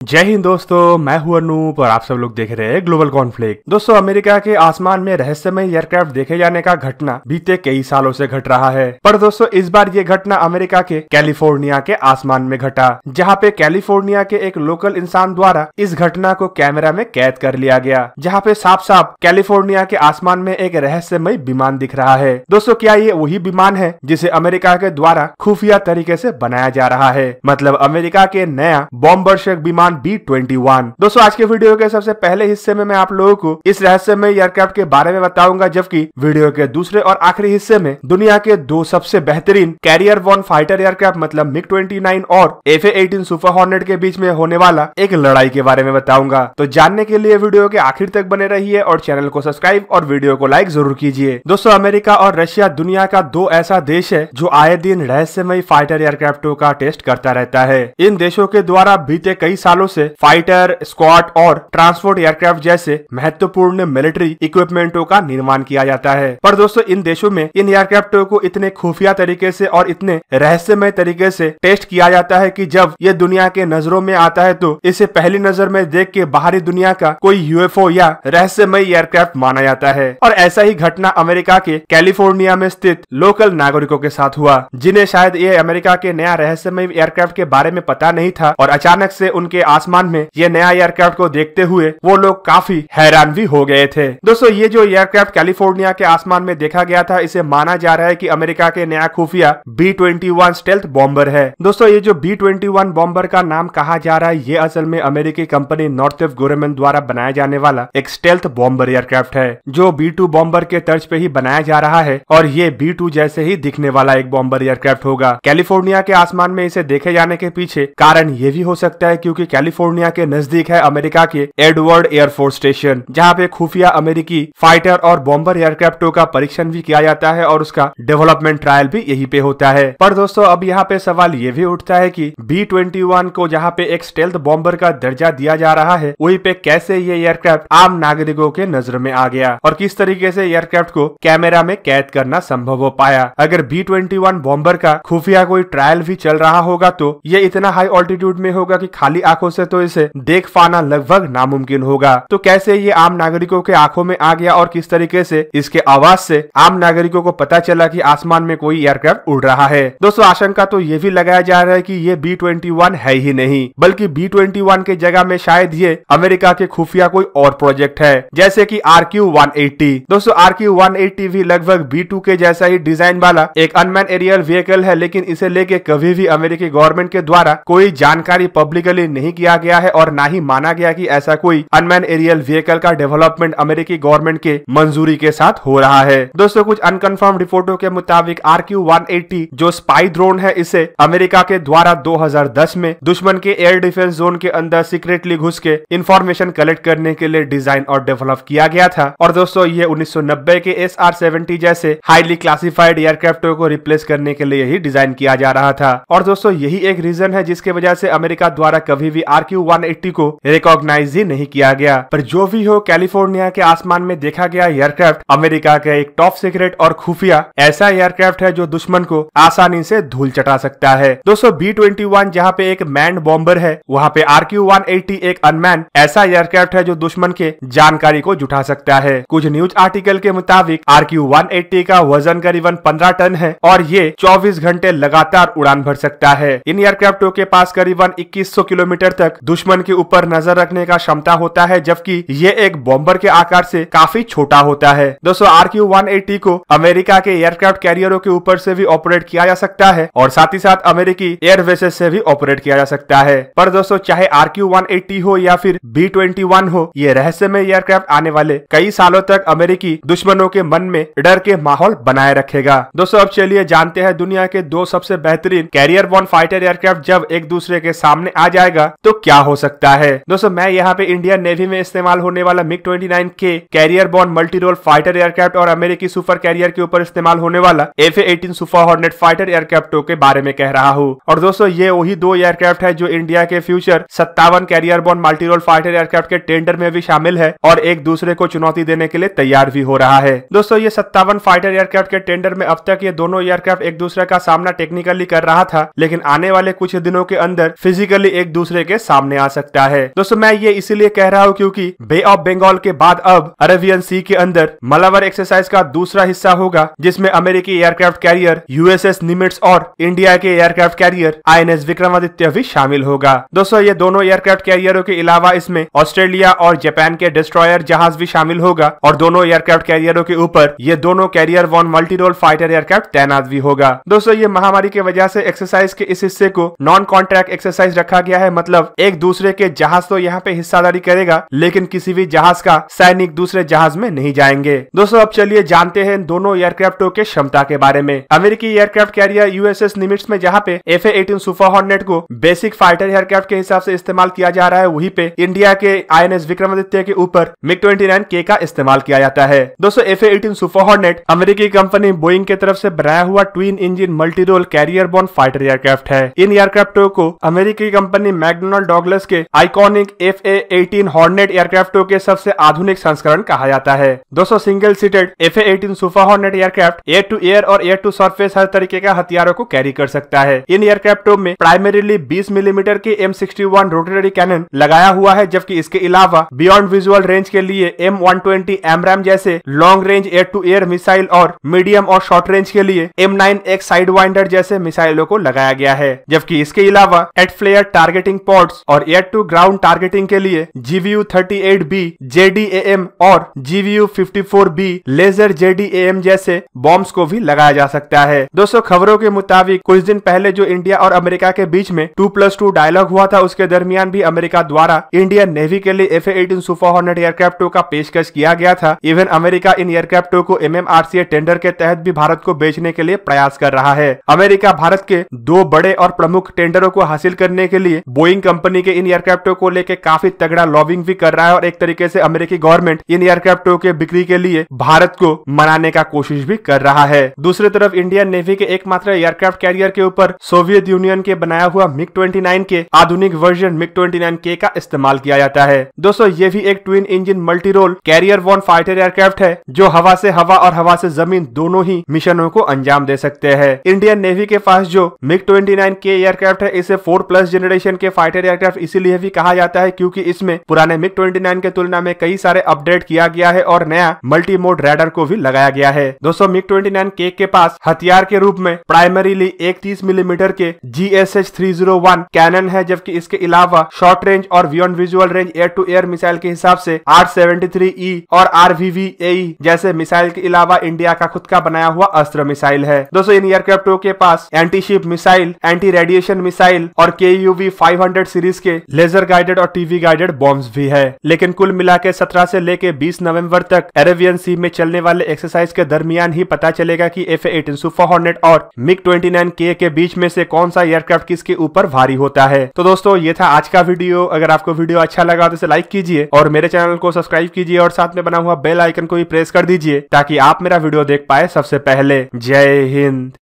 जय हिंद दोस्तों, मैं हूं अनूप और आप सब लोग देख रहे हैं ग्लोबल कॉन्फ्लिक्ट। दोस्तों, अमेरिका के आसमान में रहस्यमय एयरक्राफ्ट देखे जाने का घटना बीते कई सालों से घट रहा है, पर दोस्तों इस बार ये घटना अमेरिका के कैलिफोर्निया के आसमान में घटा, जहां पे कैलिफोर्निया के एक लोकल इंसान द्वारा इस घटना को कैमरा में कैद कर लिया गया, जहां पे साफ साफ कैलिफोर्निया के आसमान में एक रहस्यमय विमान दिख रहा है। दोस्तों, क्या ये वही विमान है जिसे अमेरिका के द्वारा खुफिया तरीके से बनाया जा रहा है, मतलब अमेरिका के नया बॉम्बरशक विमान B-21। दोस्तों, आज के वीडियो के सबसे पहले हिस्से में मैं आप लोगों को इस रहस्यमय एयरक्राफ्ट के बारे में बताऊंगा, जबकि वीडियो के दूसरे और आखिरी हिस्से में दुनिया के दो सबसे बेहतरीन कैरियर वन फाइटर एयरक्राफ्ट मतलब MiG-29 और FA-18 सुपर हॉर्नेट के बीच में होने वाला एक लड़ाई के बारे में बताऊंगा। तो जानने के लिए वीडियो के आखिर तक बने रहिए और चैनल को सब्सक्राइब और वीडियो को लाइक जरूर कीजिए। दोस्तों, अमेरिका और रशिया दुनिया का दो ऐसा देश है जो आए दिन रहस्यमय फाइटर एयरक्राफ्टों का टेस्ट करता रहता है। इन देशों के द्वारा बीते कई सालों से फाइटर, स्क्वाड और ट्रांसपोर्ट एयरक्राफ्ट जैसे महत्वपूर्ण मिलिट्री इक्विपमेंटों का निर्माण किया जाता है। पर दोस्तों, इन देशों में इन एयरक्राफ्टों को इतने खुफिया तरीके से और इतने रहस्यमय तरीके से टेस्ट किया जाता है कि जब ये दुनिया के नजरों में आता है तो इसे पहली नजर में देख के बाहरी दुनिया का कोई UFO या रहस्यमय एयरक्राफ्ट माना जाता है। और ऐसा ही घटना अमेरिका के कैलिफोर्निया में स्थित लोकल नागरिकों के साथ हुआ, जिन्हें शायद ये अमेरिका के नया रहस्यमय एयरक्राफ्ट के बारे में पता नहीं था, और अचानक से उनके आसमान में ये नया एयरक्राफ्ट को देखते हुए वो लोग काफी हैरान भी हो गए थे। दोस्तों, ये जो एयरक्राफ्ट कैलिफोर्निया के आसमान में देखा गया था, इसे माना जा रहा है कि अमेरिका के नया खुफिया B-21 स्टेल्थ बॉम्बर है। दोस्तों, ये जो B-21 बॉम्बर का नाम कहा जा रहा है, ये असल में अमेरिकी कंपनी नॉर्थरॉप ग्रामन द्वारा बनाया जाने वाला एक स्टेल्थ बॉम्बर एयरक्राफ्ट है, जो B-2 बॉम्बर के तर्ज पे ही बनाया जा रहा है, और ये B-2 जैसे ही दिखने वाला एक बॉम्बर एयरक्राफ्ट होगा। कैलिफोर्निया के आसमान में इसे देखे जाने के पीछे कारण ये भी हो सकता है क्योंकि कैलिफोर्निया के नजदीक है अमेरिका के एडवर्ड एयरफोर्स स्टेशन, जहां पे खुफिया अमेरिकी फाइटर और बॉम्बर एयरक्राफ्टों का परीक्षण भी किया जाता है और उसका डेवलपमेंट ट्रायल भी यहीं पे होता है। पर दोस्तों, अब यहाँ पे सवाल ये भी उठता है कि B-21 को जहाँ पे एक स्टेल्थ बॉम्बर का दर्जा दिया जा रहा है, वहीं पे कैसे ये एयरक्राफ्ट आम नागरिकों के नजर में आ गया और किस तरीके से एयरक्राफ्ट को कैमरा में कैद करना संभव हो पाया। अगर B-21 बॉम्बर का खुफिया कोई ट्रायल भी चल रहा होगा तो ये इतना हाई ऑल्टीट्यूड में होगा कि खाली आंखों से तो इसे देख पाना लगभग नामुमकिन होगा। तो कैसे ये आम नागरिकों के आंखों में आ गया और किस तरीके से इसके आवाज से आम नागरिकों को पता चला कि आसमान में कोई एयरक्राफ्ट उड़ रहा है। दोस्तों, आशंका तो ये भी लगाया जा रहा है कि ये B-21 है ही नहीं, बल्कि B-21 के जगह में शायद ये अमेरिका के खुफिया कोई और प्रोजेक्ट है, जैसे कि RQ-180। दोस्तों, RQ-180 भी लगभग B-2 के जैसा ही डिजाइन वाला एक अनमैन एरियल व्हीकल है, लेकिन इसे लेके कभी भी अमेरिकी गवर्नमेंट के द्वारा कोई जानकारी पब्लिकली नहीं किया गया है और ना ही माना गया कि ऐसा कोई अनमैन एरियल व्हीकल का डेवलपमेंट अमेरिकी गवर्नमेंट के मंजूरी के साथ हो रहा है। दोस्तों, कुछ अनकंफर्म रिपोर्टों के मुताबिक RQ-180 जो स्पाई ड्रोन है, इसे अमेरिका के द्वारा 2010 में दुश्मन के एयर डिफेंस जोन के अंदर सीक्रेटली घुस के इंफॉर्मेशन कलेक्ट करने के लिए डिजाइन और डेवलप किया गया था। और दोस्तों, ये 1990 के SR-70 जैसे हाईली क्लासिफाइड एयरक्राफ्टों को रिप्लेस करने के लिए ही डिजाइन किया जा रहा था। और दोस्तों, यही एक रीजन है जिसके वजह से अमेरिका द्वारा कभी भी RQ-180 को रिकॉग्नाइज ही नहीं किया गया। पर जो भी हो, कैलिफोर्निया के आसमान में देखा गया एयरक्राफ्ट अमेरिका का एक टॉप सीक्रेट और खुफिया ऐसा एयरक्राफ्ट है जो दुश्मन को आसानी से धूल चटा सकता है। दोस्तों, B-21 जहाँ पे एक मैन्ड बॉम्बर है, वहाँ पे RQ-180 एक अनमैन ऐसा एयरक्राफ्ट है जो दुश्मन के जानकारी को जुटा सकता है। कुछ न्यूज आर्टिकल के मुताबिक RQ-180 का वजन करीबन 15 टन है और ये 24 घंटे लगातार उड़ान भर सकता है। इन एयरक्राफ्टों के पास करीबन 2100 किलोमीटर तक दुश्मन के ऊपर नजर रखने का क्षमता होता है, जबकि ये एक बॉम्बर के आकार से काफी छोटा होता है। दोस्तों, RQ-180 को अमेरिका के एयरक्राफ्ट कैरियरों के ऊपर से भी ऑपरेट किया जा सकता है और साथ ही साथ अमेरिकी एयर बेसेस से भी ऑपरेट किया जा सकता है। पर दोस्तों, चाहे RQ-180 हो या फिर B-21 हो, ये रहस्यमय एयरक्राफ्ट आने वाले कई सालों तक अमेरिकी दुश्मनों के मन में डर के माहौल बनाए रखेगा। दोस्तों, अब चलिए जानते हैं दुनिया के दो सबसे बेहतरीन कैरियर वन फाइटर एयरक्राफ्ट जब एक दूसरे के सामने आ जाएगा तो क्या हो सकता है। दोस्तों, मैं यहाँ पे इंडियन नेवी में इस्तेमाल होने वाला MiG-29 के carrier borne multi role fighter aircraft और अमेरिकी सुपर कैरियर के ऊपर इस्तेमाल होने वाला FA-18 सुपर हॉर्नेट फाइटर एयरक्राफ्टों के बारे में कह रहा हूँ। और दोस्तों, ये वही दो एयरक्राफ्ट है जो इंडिया के future 57 carrier borne multi role fighter aircraft के टेंडर में भी शामिल है और एक दूसरे को चुनौती देने के लिए तैयार भी हो रहा है। दोस्तों, ये 57 फाइटर एयरक्राफ्ट के टेंडर में अब तक ये दोनों एयरक्राफ्ट एक दूसरे का सामना टेक्निकली कर रहा था, लेकिन आने वाले कुछ दिनों के अंदर फिजिकली एक दूसरे के के सामने आ सकता है। दोस्तों मैं ये इसीलिए कह रहा हूँ क्योंकि बे ऑफ बंगाल के बाद अब अरेबियन सी के अंदर मलावर एक्सरसाइज का दूसरा हिस्सा होगा, जिसमें अमेरिकी एयरक्राफ्ट कैरियर यूएसएस निमिट्स और इंडिया के एयरक्राफ्ट कैरियर आईएनएस विक्रमादित्य भी शामिल होगा। दोस्तों ये दोनों एयरक्राफ्ट कैरियरों के अलावा इसमें ऑस्ट्रेलिया और जापान के डिस्ट्रॉयर जहाज भी शामिल होगा और दोनों एयरक्राफ्ट कैरियरों के ऊपर ये दोनों कैरियर वन मल्टी रोल फाइटर एयरक्राफ्ट तैनात भी होगा। दोस्तों ये महामारी की वजह से एक्सरसाइज के इस हिस्से को नॉन कॉन्ट्रैक्ट एक्सरसाइज रखा गया है, मतलब एक दूसरे के जहाज तो यहाँ पे हिस्सादारी करेगा लेकिन किसी भी जहाज का सैनिक दूसरे जहाज में नहीं जाएंगे। दोस्तों अब चलिए जानते हैं दोनों एयरक्राफ्टों के क्षमता के बारे में। अमेरिकी एयरक्राफ्ट कैरियर यूएसएस निमिट्स में जहाँ पे FA-18 सुपर हॉर्नेट को बेसिक फाइटर एयरक्राफ्ट के हिसाब से इस्तेमाल किया जा रहा है, वहीं पे इंडिया के आईएनएस विक्रमादित्य के ऊपर MiG-29K का इस्तेमाल किया जाता है। दोस्तों FA-18 सुपर हॉर्नेट अमेरिकी कंपनी बोइंग के तरफ से बनाया हुआ twin engine multi role carrier borne fighter aircraft है। इन एयरक्राफ्टों को अमेरिकी कंपनी मैकडोनल्ड डॉगलस के आइकॉनिक FA-18 हॉर्नेट एयरक्राफ्टों के सबसे आधुनिक संस्करण कहा जाता है। दोस्तों single seated FA-18 super hornet aircraft air to air और एयर टू सरफेस हर तरीके का हथियारों को कैरी कर सकता है। इन एयरक्राफ्टों में प्राइमरीली 20 मिलीमीटर के M61 रोटरी कैनन लगाया हुआ है, जबकि इसके अलावा बियॉन्ड विजुअल रेंज के लिए M120 AMRAAM जैसे long range air to air missile और मीडियम और शॉर्ट रेंज के लिए M9X साइडवाइंडर जैसे मिसाइलों को लगाया गया है। जबकि इसके अलावा एट फ्लेयर टारगेटिंग पॉड्स और एयर टू ग्राउंड टारगेटिंग के लिए GVU-38B JDAM और GVU-54B लेजर JDAM जैसे बॉम्ब्स को भी लगाया जा सकता है। दोस्तों खबरों के मुताबिक कुछ दिन पहले जो इंडिया और अमेरिका के बीच में 2+2 डायलॉग हुआ था, उसके दरमियान भी अमेरिका द्वारा इंडियन नेवी के लिए FA-18 सुपर हॉर्नेट एयरक्राफ्टों का पेशकश किया गया था। इवन अमेरिका इन एयरक्राफ्टों को MMRCA टेंडर के तहत भी भारत को बेचने के लिए प्रयास कर रहा है। अमेरिका भारत के दो बड़े और प्रमुख टेंडरों को हासिल करने के लिए बोइंग कंपनी के इन एयरक्राफ्टों को लेकर काफी तगड़ा लॉबिंग भी कर रहा है और एक तरीके से अमेरिकी गवर्नमेंट इन एयरक्राफ्टों के बिक्री के लिए भारत को मनाने का कोशिश भी कर रहा है। दूसरी तरफ इंडियन नेवी के एकमात्र एयरक्राफ्ट कैरियर के ऊपर सोवियत यूनियन के बनाया हुआ MiG-29 के आधुनिक वर्जन MiG-29K का इस्तेमाल किया जाता है। दोस्तों ये भी एक twin engine multi role carrier वन फाइटर एयरक्राफ्ट है जो हवा से हवा और हवा से जमीन दोनों ही मिशनों को अंजाम दे सकते हैं। इंडियन नेवी के पास जो MiG-29K एयरक्राफ्ट है इसे 4+ जनरेशन के फाइटर एयरक्राफ्ट इसीलिए भी कहा जाता है क्योंकि इसमें पुराने MiG-29 के तुलना में कई सारे अपडेट किया गया है और नया मल्टी मोड रैडर को भी लगाया गया है। दोस्तों MiG-29K के पास हथियार के रूप में प्राइमरीली एक 30 मिलीमीटर के GSH-301 कैनन है, जबकि इसके अलावा शॉर्ट रेंज और beyond visual range air to air missile के हिसाब से R-73E और RVVAE जैसे मिसाइल के अलावा इंडिया का खुद का बनाया हुआ अस्त्र मिसाइल है। दोस्तों इन एयरक्राफ्टों के पास anti ship missile, anti radiation missile और KUV-500 सीरीज के लेजर गाइडेड और टीवी गाइडेड बॉम्ब्स भी है। लेकिन कुल मिला के 17 से लेके 20 नवंबर तक अरेबियन सी में चलने वाले एक्सरसाइज के दरमियान ही पता चलेगा कि FA-18 सुपर हॉर्नेट और MiG-29K के बीच में से कौन सा एयरक्राफ्ट किसके ऊपर भारी होता है। तो दोस्तों ये था आज का वीडियो। अगर आपको वीडियो अच्छा लगा तो इसे लाइक कीजिए और मेरे चैनल को सब्सक्राइब कीजिए और साथ में बना हुआ बेल आइकन को भी प्रेस कर दीजिए ताकि आप मेरा वीडियो देख पाए सबसे पहले। जय हिंद।